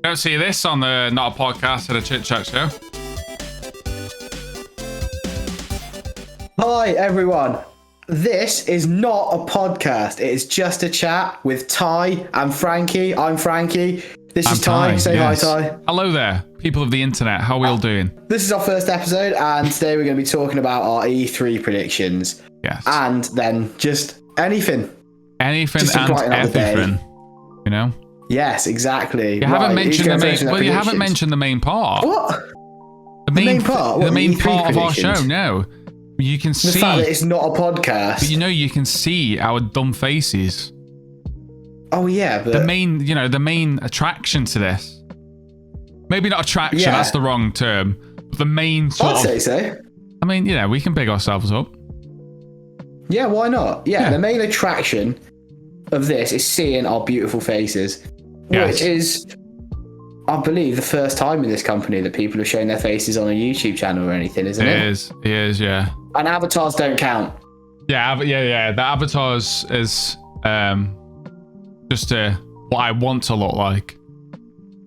Don't see this on the Not a Podcast at a Chit Chat Show. Hi everyone. This is not a podcast. It is just a chat with Ty and Frankie. I'm Frankie. This is Ty. Say hi, Ty. Hello there, people of the internet. How are we all doing? This is our first episode, and today we're going to be talking about our E3 predictions. Yes. And then just anything. Anything just and everything. You know? Yes, exactly. You haven't mentioned the main. Well, you haven't mentioned the main part. What? The main part. The main E3 part of our predictions? show. No, you can see. The fact that it's not a podcast. But you can see our dumb faces. Oh yeah, but the main attraction to this. Maybe not attraction. Yeah. That's the wrong term. But the main sort I'd of. say so. I mean, we can big ourselves up. Yeah, why not? Yeah, the main attraction of this is seeing our beautiful faces, which is, I believe, the first time in this company that people have shown their faces on a YouTube channel or anything, isn't it? It is, yeah. And avatars don't count. Yeah. The avatars is just what I want to look like.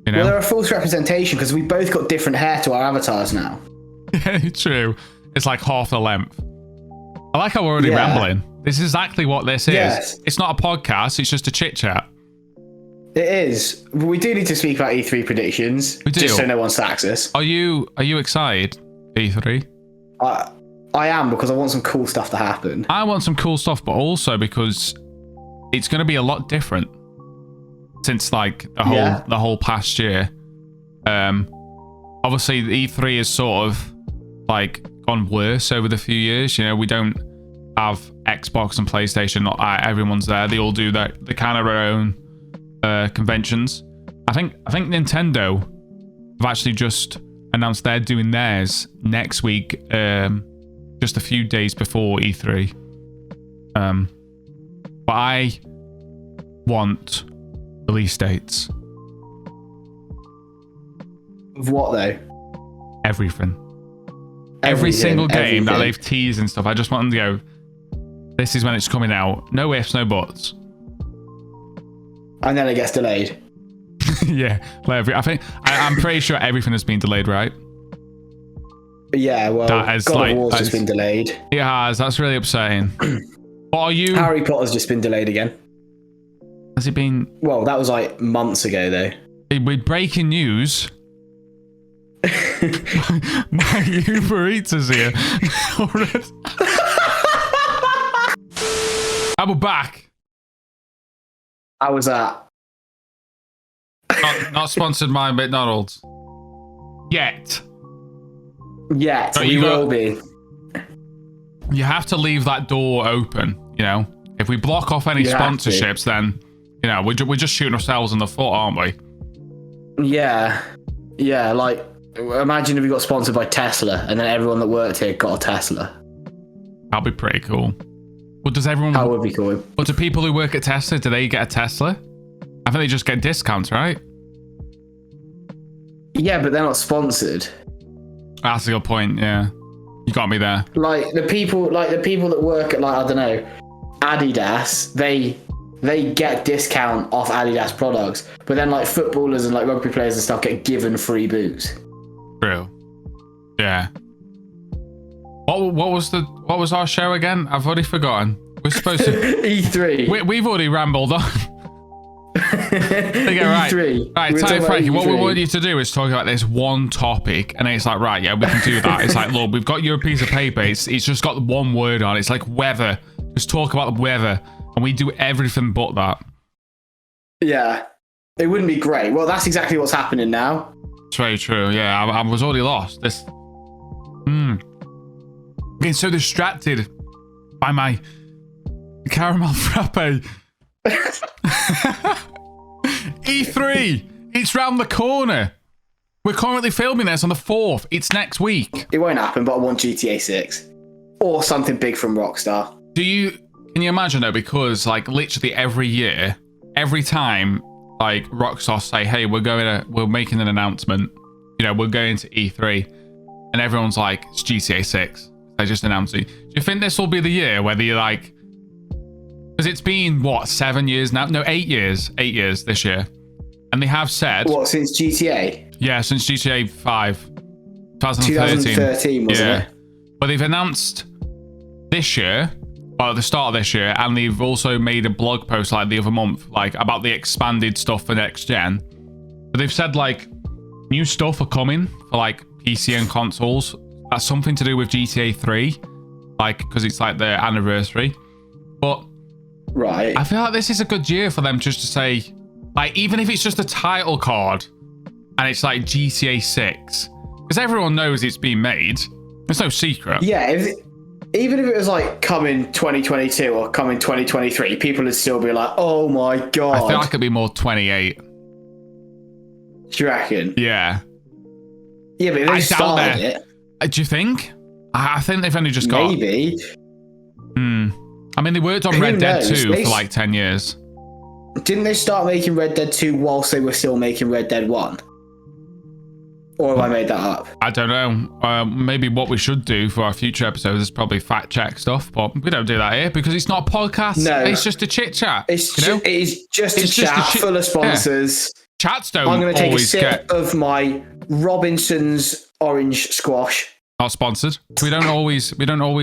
You know? Well, they're a false representation because we both got different hair to our avatars now. Yeah, true. It's like half the length. I like how we're already rambling. This is exactly what this is. Yes. It's not a podcast. It's just a chit chat. It is. We do need to speak about E3 predictions. We do. Just so no one sacks us. Are you excited, E3? I am, because I want some cool stuff to happen. I want some cool stuff, but also because it's going to be a lot different since like the whole past year. Obviously, the E3 is sort of like gone worse over the few years. We don't have Xbox and PlayStation. Not everyone's there. They all do the kind of their own conventions. I think Nintendo have actually just announced they're doing theirs next week, just a few days before E3. But I want release dates. Of what though? Everything. Every single game that they've teased and stuff. I just want them to go, this is when it's coming out. No ifs, no buts. And then it gets delayed. Yeah. I'm pretty sure everything has been delayed, right? Yeah, well, God of War's just been delayed. It has. That's really upsetting. What are you? Harry Potter's just been delayed again. Has it been? Well, that was like months ago, though. With breaking news. My Uber Eats is here. And we're back. How was that? Not sponsored by McDonald's. Yet. Yet. We will be. You have to leave that door open, If we block off any sponsorships, then, we're just shooting ourselves in the foot, aren't we? Yeah. Yeah, like, imagine if we got sponsored by Tesla and then everyone that worked here got a Tesla. That'd be pretty cool. But does everyone... That would be cool. But do people who work at Tesla, do they get a Tesla? I think they just get discounts, right? Yeah, but they're not sponsored. That's a good point, yeah. You got me there. Like the people that work at, like, I don't know, Adidas, they get discount off Adidas products, but then like footballers and like rugby players and stuff get given free boots. True. Yeah. What was our show again? I've already forgotten. We're supposed to E3. We've already rambled on. Okay, right. E3. Right, tell Frankie, what we want you to do is talk about this one topic, and then it's like, right, yeah, we can do that. It's like, look, we've got your piece of paper. It's just got one word on it. It's like weather. Just talk about the weather, and we do everything but that. Yeah, it wouldn't be great. Well, that's exactly what's happening now. It's very true. Yeah, I was already lost. Getting so distracted by my caramel frappe. E3, it's round the corner. We're currently filming this on the 4th. It's next week. It won't happen, but I want GTA 6 or something big from Rockstar. Can you imagine though? Because like literally every year, every time like Rockstar say, hey, we're making an announcement, we're going to E3, and everyone's like, it's GTA 6. They just announced it. Do you think this will be the year whether you're like, because it's been what, 7 years now? No, 8 years. 8 years this year. And And they have said... What, since GTA? Yeah, since GTA 5. 2013. 2013, wasn't it? But they've announced this year, well, at the start of this year, and they've also made a blog post like the other month, like about the expanded stuff for next gen. But they've said like new stuff are coming for like PC and consoles. That's something to do with GTA 3, like because it's like their anniversary. But right, I feel like this is a good year for them just to say, like, even if it's just a title card and it's like GTA 6, because everyone knows it's been made. It's no secret. Yeah, even if it was like coming 2022 or coming 2023, people would still be like, "Oh my god!" I feel like it'd be more 28. Do you reckon? Yeah. Yeah, but they started it. Do you think? I think they've only just got. Maybe. I mean, they worked on Red Dead 2 for like 10 years. Didn't they start making Red Dead 2 whilst they were still making Red Dead 1? Or have I made that up? I don't know. Maybe what we should do for our future episodes is probably fact check stuff, but we don't do that here because it's not a podcast. No. It's just a chit chat. It is just a chat full of sponsors. Yeah. Chats don't I'm going to take a sip get... of my Robinson's orange squash. Not sponsored. We don't always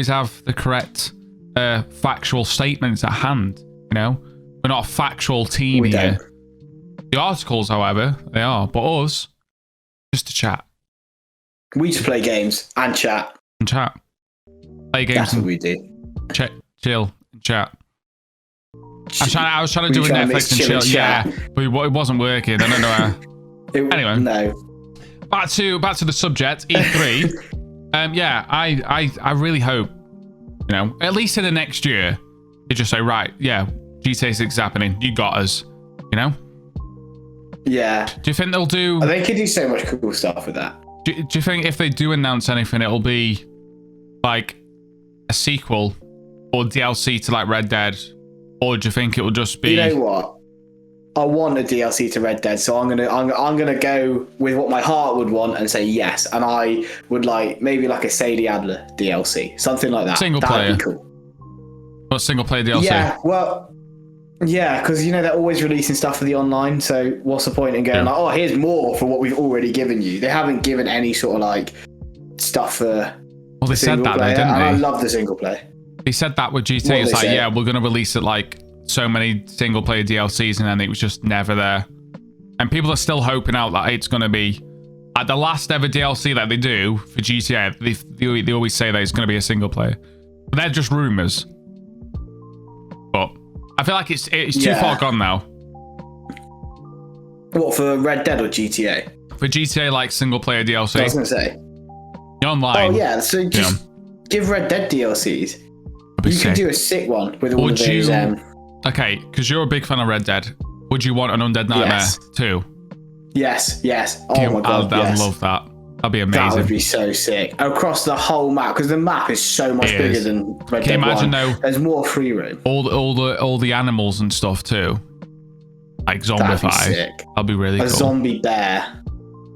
have the correct factual statements at hand. You know, we're not a factual team here. The articles, however, they are. But us, just to chat. We just play games and chat. And chat. Play games. That's what we do. Chill and chat. I was trying to do a Netflix and chill. Yeah, but it wasn't working. I don't know how. Anyway, no. Back to the subject. E3. Yeah, I really hope, you know, at least in the next year, they just say, right, yeah, GTA 6 is happening. You got us. You know. Yeah. Do you think they'll do? They could do so much cool stuff with that. Do you think if they do announce anything, it'll be like a sequel or DLC to like Red Dead? Or do you think it will just be? You know what? I want a DLC to Red Dead, so I'm gonna go with what my heart would want and say yes. And I would like maybe like a Sadie Adler DLC, something like that. Single player. That'd be cool. What single player DLC? Yeah, well, yeah, because you know they're always releasing stuff for the online. So what's the point in going like, oh, here's more for what we've already given you? They haven't given any sort of like stuff for. Well, they said that, though, didn't they? I love the single player. He said that with GTA. It's like, yeah, we're going to release it like so many single player DLCs, and then it was just never there. And people are still hoping out that it's going to be at the last ever DLC that they do for GTA. They always say that it's going to be a single player, but they're just rumors. But I feel like it's too far gone now. What, for Red Dead or GTA? For GTA, like single player DLC. I was going to say. You're online. Oh yeah, so just give Red Dead DLCs. You can do a sick one with all of those. Okay, because you're a big fan of Red Dead. Would you want an Undead Nightmare too? Yes. Oh my god, I'd love that. That'd be amazing. That would be so sick. Across the whole map, because the map is so much bigger than Red Dead 1. Can you imagine though? There's more free room. All the animals and stuff too. Like zombify. That'd be sick. That'd be really cool. A zombie bear.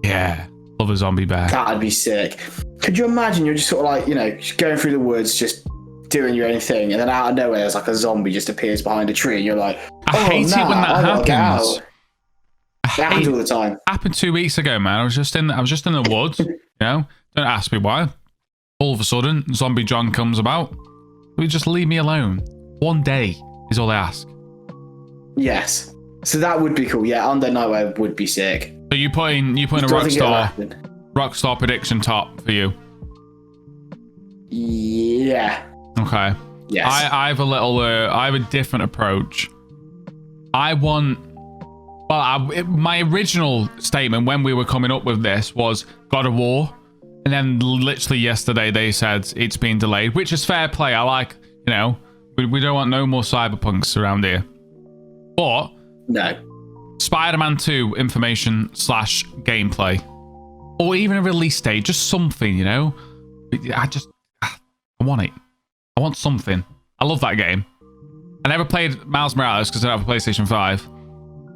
Yeah. Love a zombie bear. That'd be sick. Could you imagine you're just sort of like, you know, just going through the woods, just doing your own thing, and then out of nowhere there's like a zombie just appears behind a tree and you're like, I hate it when that happens. It happens all the time. Happened 2 weeks ago, man. I was just in the woods, you know, don't ask me why. All of a sudden Zombie John comes about. We just leave me alone. 1 day is all I ask. Yes, so that would be cool. Yeah, Undead Nightmare would be sick. So you put in a Rockstar prediction top for you? Yeah. Okay. Yes. I have a different approach. My original statement when we were coming up with this was God of War, and then literally yesterday they said it's been delayed, which is fair play. I like, you know, we don't want no more cyberpunks around here. But no, Spider-Man 2 information / gameplay, or even a release date, just something, you know. I want it. I want something. I love that game. I never played Miles Morales because I don't have a PlayStation 5.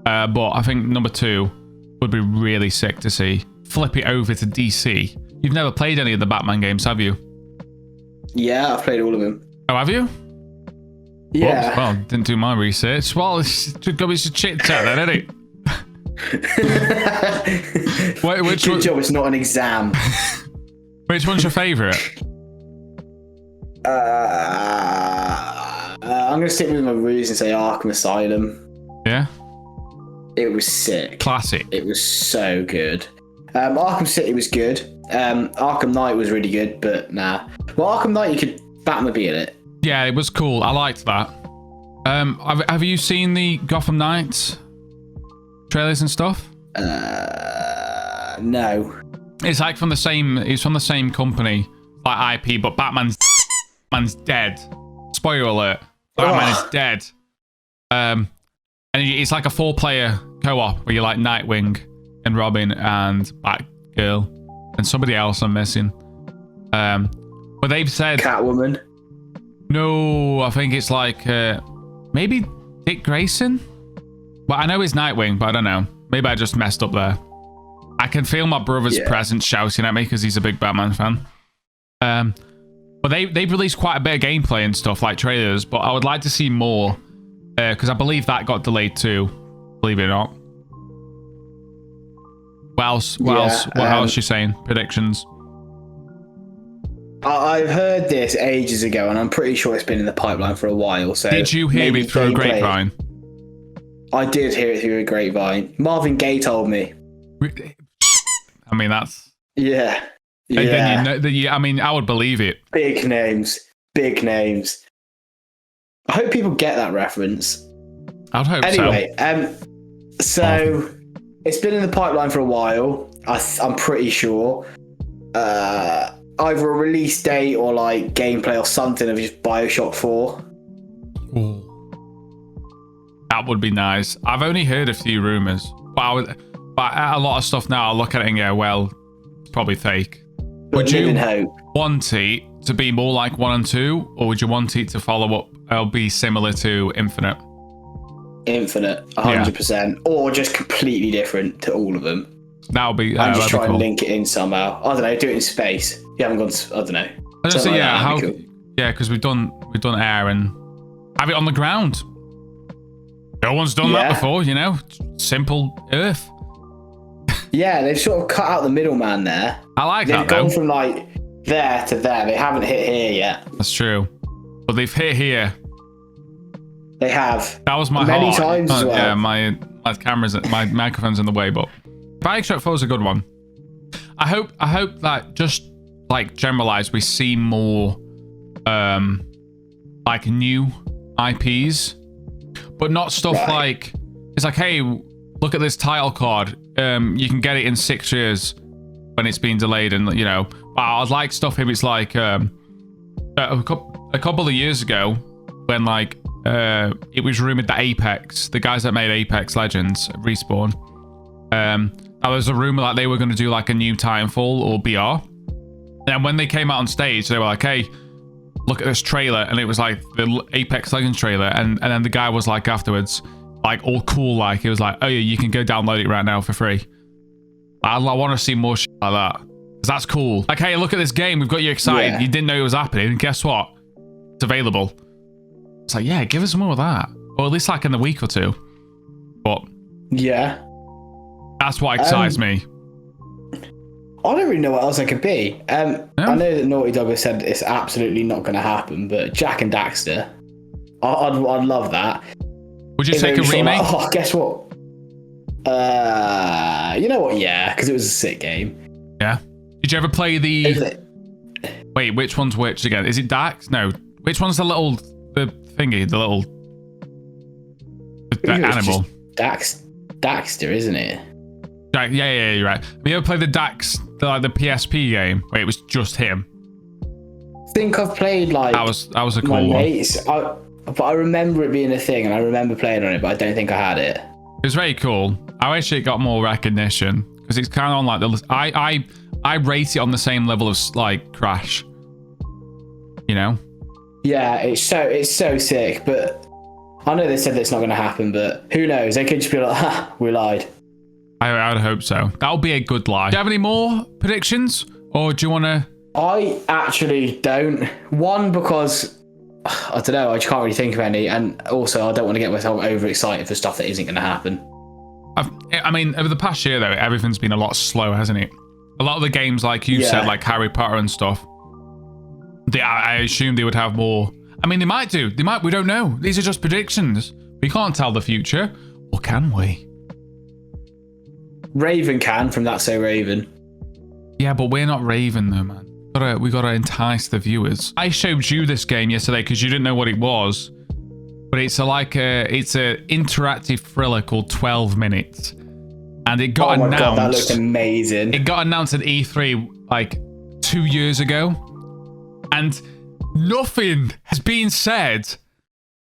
But I think number 2 would be really sick to see. Flip it over to DC. You've never played any of the Batman games, have you? Yeah, I've played all of them. Oh, have you? Yeah. Well, didn't do my research. Well, it's a chit chat then, isn't it? Which Good one, job, it's not an exam. which one's your favourite? I'm gonna stick with my roots and say Arkham Asylum. Yeah. It was sick. Classic. It was so good. Arkham City was good. Arkham Knight was really good, but nah. Well, Arkham Knight, you could Batmobile it. Yeah, it was cool. I liked that. Have you seen the Gotham Knights trailers and stuff? No. It's like from the same. It's from the same company, like IP, but Batman's dead. Spoiler alert: Batman is dead. And it's like a 4-player co-op where you're like Nightwing and Robin and Batgirl and somebody else I'm missing. But they've said Catwoman. No, I think it's like maybe Dick Grayson. Well, I know he's Nightwing, but I don't know. Maybe I just messed up there. I can feel my brother's presence shouting at me because he's a big Batman fan. But they've released quite a bit of gameplay and stuff, like trailers, but I would like to see more because I believe that got delayed too, believe it or not. What else? What else you saying? Predictions? I've heard this ages ago, and I'm pretty sure it's been in the pipeline for a while. So did you hear it through a grapevine? I did hear it through a grapevine. Marvin Gaye told me. I mean, that's... Yeah. And then I mean, I would believe it. Big names. Big names. I hope people get that reference. I'd hope anyway, so it's been in the pipeline for a while. I'm pretty sure. Either a release date or like gameplay or something of just BioShock 4. Ooh. That would be nice. I've only heard a few rumors, but a lot of stuff now I look at it and go, well, it's probably fake. Would you want it to be more like 1 and 2, or would you want it to follow up or be similar to Infinite? Infinite, 100%, or just completely different to all of them. That would be. And just try and link it in somehow. I don't know. Do it in space. You haven't gone. I don't know. I just say because we've done air and have it on the ground. No one's done that before, you know. Simple Earth. Yeah, they've sort of cut out the middleman there. I like that. They've gone from like there to there. They haven't hit here yet. That's true, but they've hit here. They have. That was my many times as well. Yeah, my my microphone's in the way, but BioShock 4 is a good one. I hope that just like generalized, we see more like new IPs, but not stuff like it's like, hey, look at this title card. You can get it in 6 years when it's been delayed, and you know, I'd like stuff if it's like a couple of years ago when like it was rumored that Apex, the guys that made Apex Legends, Respawn, there was a rumor that they were going to do like a new Titanfall or BR. And when they came out on stage, they were like, hey, look at this trailer. And it was like the Apex Legends trailer. And then the guy was like afterwards, like all cool, like he was like, oh yeah, you can go download it right now for free. I want to see more shit like that. Because that's cool. Like, hey, look at this game. We've got you excited. Yeah. You didn't know it was happening. And guess what? It's available. It's like, yeah, give us more of that. Or at least like in a week or two. But yeah. That's what excites me. I don't really know what else it could be. I know that Naughty Dog has said it's absolutely not going to happen, but Jack and Daxter, I'd love that. Would you take a remake? Like, oh, guess what? You know what? Yeah, because it was a sick game. Yeah. Did you ever play the? Wait, which one's which again? Is it Dax? No. Which one's the little thingy? The little animal. Daxter, isn't it? Yeah, you're right. Have you ever played the Dax, the PSP game where it was just him? I think I've played like that was a cool my one. Mates, but I remember it being a thing, and I remember playing on it, but I don't think I had it. It was very cool. I wish it got more recognition because it's kind of on like the I rate it on the same level as like Crash. You know? Yeah, it's so sick, but I know they said that it's not going to happen, but who knows? They could just be like, ha, we lied. I would hope so. That would be a good lie. Do you have any more predictions? Or do you want to... I actually don't. One, because, I don't know, I just can't really think of any. And also, I don't want to get myself overexcited for stuff that isn't going to happen. I mean, over the past year though, everything's been a lot slower, hasn't it? A lot of the games, like you said, like Harry Potter and stuff, I assume they would have more. I mean, they might do. They might. We don't know. These are just predictions. We can't tell the future, or can we? Raven can from That's So Raven. Yeah, but we're not Raven though, man. We gotta entice the viewers. I showed you this game yesterday because you didn't know what it was, but it's a interactive thriller called 12 Minutes, and it got announced. Oh my god, that looked amazing! It got announced at E3 like 2 years ago, and nothing has been said.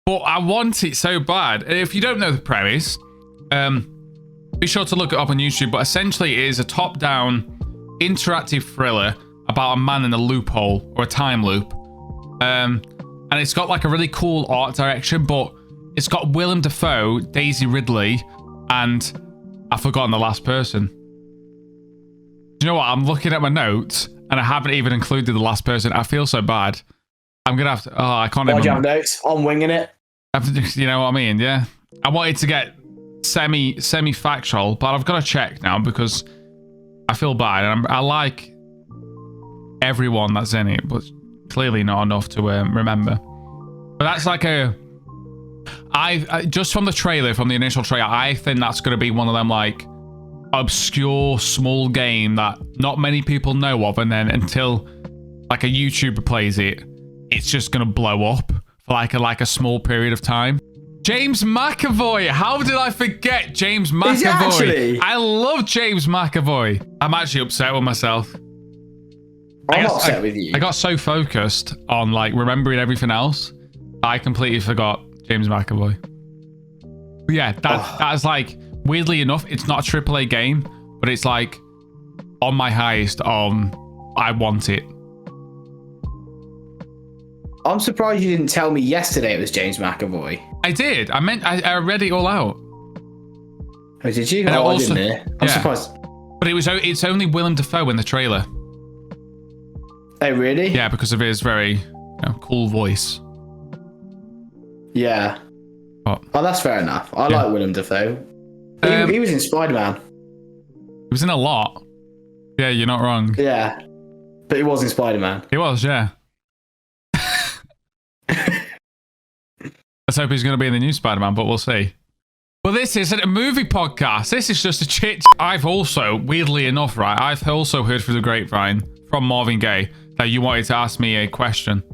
But I want it so bad. If you don't know the premise, be sure to look it up on YouTube. But essentially, it is a top-down interactive thriller about a man in a loophole or a time loop, and it's got like a really cool art direction, but it's got Willem Dafoe, Daisy Ridley, and I've forgotten the last person. Do you know what? I'm looking at my notes and I haven't even included the last person. I feel so bad. I'm gonna have to. Oh, I can't even. Why'd you have notes? I'm winging it. You know what I mean? Yeah. I wanted to get semi-factual, but I've got to check now because I feel bad. And I like everyone that's in it, but clearly not enough to remember. But that's like I just from the trailer, from the initial trailer, I think that's going to be one of them like obscure small game that not many people know of, and then until like a YouTuber plays it, it's just going to blow up for like a small period of time. James McAvoy. How did I forget James McAvoy? Is it actually? I love James McAvoy. I'm actually upset with myself. I'm upset with you. I got so focused on like remembering everything else, I completely forgot James McAvoy. But yeah, that's like, weirdly enough, it's not a AAA game, but it's like on my highest I want it. I'm surprised you didn't tell me yesterday it was James McAvoy. I did. I read it all out. Oh, did you? I didn't. I'm surprised. But it's only Willem Dafoe in the trailer. Oh, really? Yeah, because of his very cool voice. Yeah. Oh, that's fair enough. I like Willem Dafoe. He was in Spider-Man. He was in a lot. Yeah, you're not wrong. Yeah. But he was in Spider-Man. He was, yeah. Let's hope he's going to be in the new Spider-Man, but we'll see. Well, this isn't a movie podcast. This is just a chit. I've also, weirdly enough, right, I've also heard through the grapevine from Marvin Gaye that you wanted to ask me a question.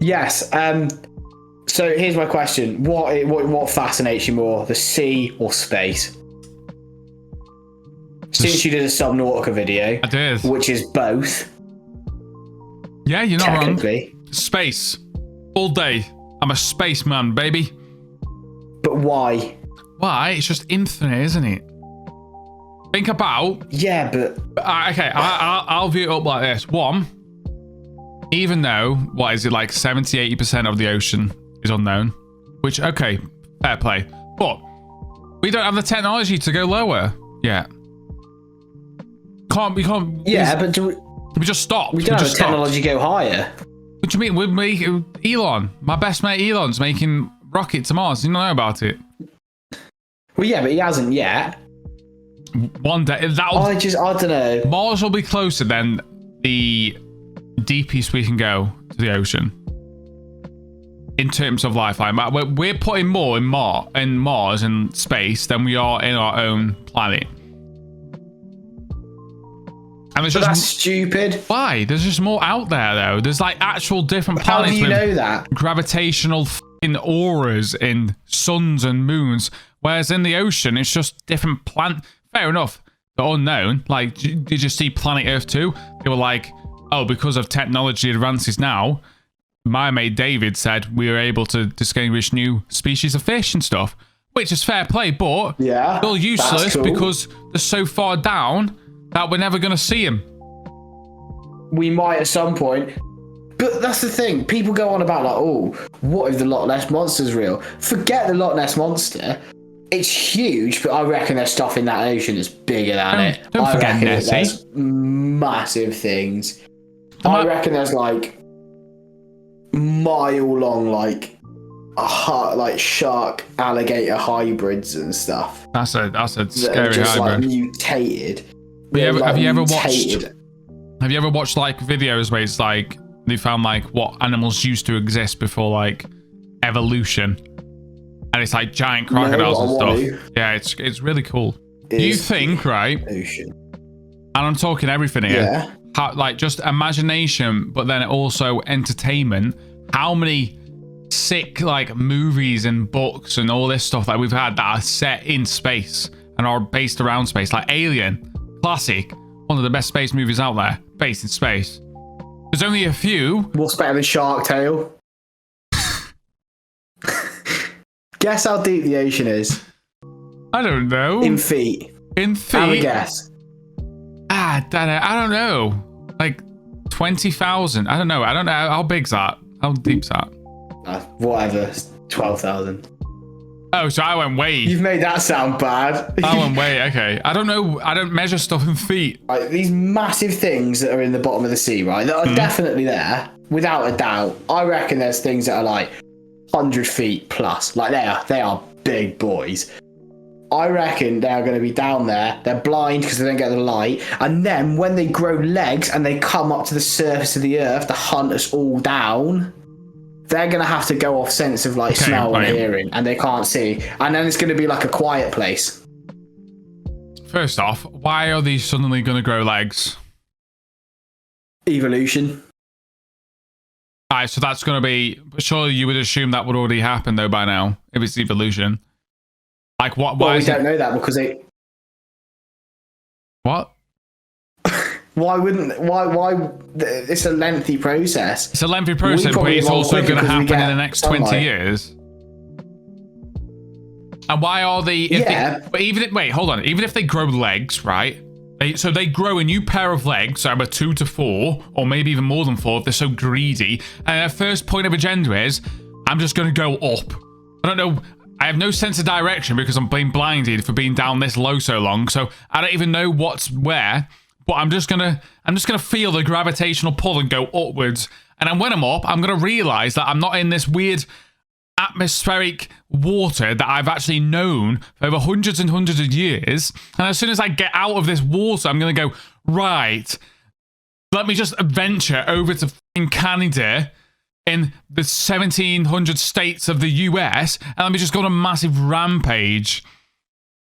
Yes. So here's my question. What fascinates you more, the sea or space? Since you did a Subnautica video. I did. Which is both. Yeah, you're not wrong. Technically. Space. All day. I'm a spaceman, baby. But why? Why? It's just infinite, isn't it? Think about... Yeah, but... Okay, I'll view it up like this. One, even though, what is it, like 70-80% of the ocean is unknown, which, okay, fair play. But we don't have the technology to go lower yet. We can't... Yeah, but we just stop. We don't have the technology go higher. What do you mean? We're making Elon. My best mate Elon's making rocket to Mars. You don't know about it. Well, yeah, but he hasn't yet. One day. I don't know. Mars will be closer than the deepest we can go to the ocean. In terms of lifeline. We're putting more in Mars and space than we are in our own planet. And that's stupid. Why? There's just more out there, though. There's like actual different planets. How do you know that? Gravitational auras in suns and moons. Whereas in the ocean, it's just different planet. Fair enough. The unknown. Like, did you see Planet Earth 2? They were like, oh, because of technology advances now, my mate David said we were able to distinguish new species of fish and stuff. Which is fair play, but still useless because they're so far down that we're never going to see him. We might at some point. But that's the thing. People go on about like, oh, what if the Loch Ness Monster's real? Forget the Loch Ness Monster. It's huge, but I reckon there's stuff in that ocean that's bigger than it. Don't forget Nessie. There's massive things. I reckon there's like mile long, like like shark alligator hybrids and stuff. That's a That scary are just hybrid. like mutated. Have you ever watched? Mutated. Have you ever watched like videos where it's like they found like what animals used to exist before like evolution, and it's like giant crocodiles and stuff. Yeah, it's really cool. Do you think, right? Ocean. And I'm talking everything here. Yeah. How, like just imagination, but then also entertainment. How many sick like movies and books and all this stuff that we've had that are set in space and are based around space, like Alien, classic, one of the best space movies out there, based in space. There's only a few. What's better than Shark Tale? Guess how deep the ocean is. I don't know. In feet. In feet. Have a guess. I don't know. Like 20,000. I don't know. How big's that? How deep's that? Whatever. 12,000. Oh, so I went way. You've made that sound bad. I went way. Okay. I don't know. I don't measure stuff in feet. Like, these massive things that are in the bottom of the sea, right? That are definitely there, without a doubt. I reckon there's things that are like 100 feet plus. Like they are big boys. I reckon they're going to be down there. They're blind because they don't get the light. And then when they grow legs and they come up to the surface of the earth to hunt us all down, they're going to have to go off sense of like smell and hearing, and they can't see. And then it's going to be like a quiet place. First off, why are these suddenly going to grow legs? Evolution. Alright, so that's going to be... Surely you would assume that would already happen though by now, if it's evolution. Like what? Why well, we don't know that because they... What? Why wouldn't... Why? It's a lengthy process. It's a lengthy process, but it's also going to happen in the next 20 sunlight. years. And why are they... Wait, hold on. Even if they grow legs, right? So they grow a new pair of legs, so about 2 to 4, or maybe even more than 4 if they're so greedy. And their first point of agenda is, I'm just going to go up. I don't know... I have no sense of direction because I'm being blinded for being down this low so long. So I don't even know what's where, but I'm just gonna feel the gravitational pull and go upwards. And then when I'm up, I'm gonna realize that I'm not in this weird atmospheric water that I've actually known for over hundreds and hundreds of years. And as soon as I get out of this water, I'm gonna go, right, let me just venture over to fucking Canada in the 1700 states of the US, and let me just go on a massive rampage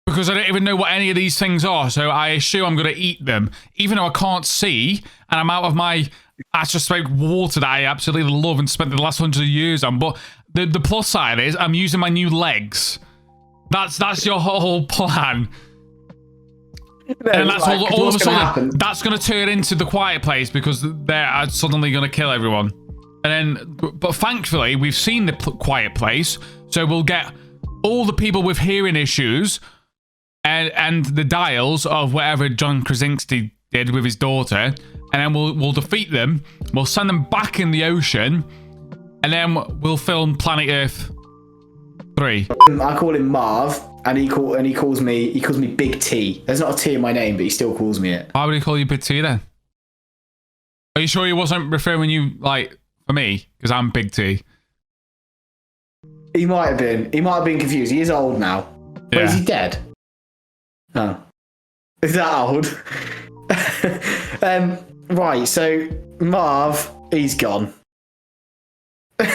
because I don't even know what any of these things are, so I assume I'm going to eat them, even though I can't see, and I'm out of my atmospheric water that I absolutely love and spent the last 100 years on. But the plus side is I'm using my new legs. That's your whole plan. No, and that's like, all of a sudden, that's going to turn into the quiet place because they're suddenly going to kill everyone. And then, but thankfully, we've seen the quiet place, so we'll get all the people with hearing issues and the dials of whatever John Krasinski did with his daughter, and then we'll defeat them. We'll send them back in the ocean, and then we'll film Planet Earth 3. I call him Marv, and he calls me Big T. There's not a T in my name, but he still calls me it. Why would he call you Big T then? Are you sure he wasn't referring you like? For me, because I'm Big T. He might have been confused. He is old now. But is he dead? Oh. Is that old? Right, so Marv, he's gone. Is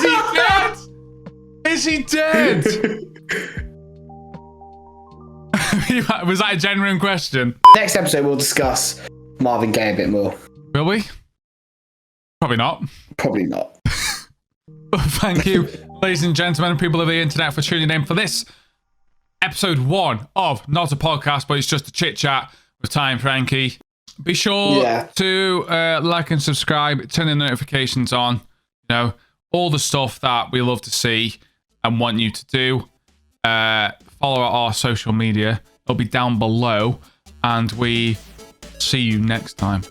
he dead? Is he dead? Was that a genuine question? Next episode we'll discuss Marvin Gaye a bit more. Will we? Probably not. Probably not. Thank you, ladies and gentlemen, people of the internet, for tuning in for this episode 1 of not a podcast, but it's just a chit chat with Ty and Frankie. Be sure to like and subscribe, turn the notifications on, you know, all the stuff that we love to see and want you to do. Follow our social media. It'll be down below, and we see you next time.